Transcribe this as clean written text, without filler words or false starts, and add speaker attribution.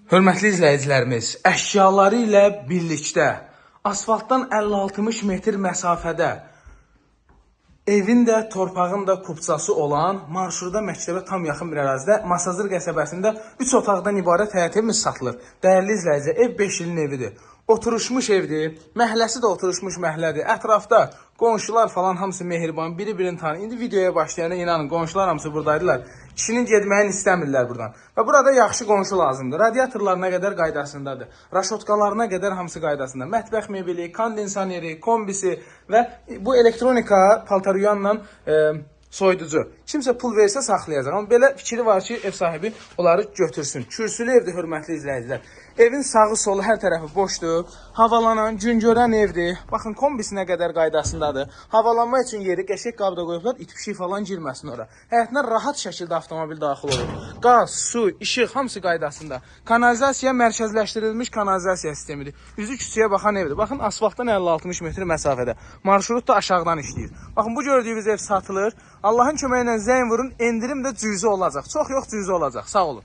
Speaker 1: Hörmətli izləyicilərimiz, əşyaları ilə birlikdə asfaltdan 50-60 metr məsafədə evin də, torpağın da kupçası olan marşruda məktəbə tam yaxın bir ərazidə Masazır qəsəbəsində 3 otaqdan ibarət həyət evimiz satılır. Dəyərli izləyicilər, ev 5 ilin evidir. Oturuşmuş evdir, məhəlləsi də oturuşmuş məhəllədir. Ətrafda qonşular falan hamısı mehriban, biri-birini tanır. İndi videoya başlayanda inanın qonşular hamısı buradaydılar. Kişinin getməyini istəmirlər buradan. Və burada yaxşı qonşu lazımdır. Radiatorlarına qədər qaydasındadır. Raşotkalarına qədər hamısı qaydasında. Mətbəx mebeli, kondisioneri, kombisi və bu elektronika paltaryuyanla soyuducu. Kimsə pul versə saxlayacaq. Amma belə fikri var ki, ev sahibi onları götürsün. Kürsülü evdir, hörmətli izləyicilər. Evin sağı solu hər tərəfi boşdur. Havalanan, gün görən evdir. Baxın, kombisinə qədər qaydasındadır. Havalanma üçün yeri qəşəng qabda qoyublar, it pişik falan girməsin ora. Həyətinə rahat şəkildə avtomobil daxil olur. Qaz, su, işıq hamısı qaydasında. Kanalizasiya mərkəzləşdirilmiş kanalizasiya sistemidir. Üzü küçəyə baxan evdir. Baxın, asfaltdan 50-60 metr məsafədə. Marşrut da aşağıdan işləyir. Baxın, bu gördüyünüz ev satılır. Allahın köməyi ilə zəng vurun, endirim də cüzi olacaq. Çox yox, cüzi olacaq. Sağ olun.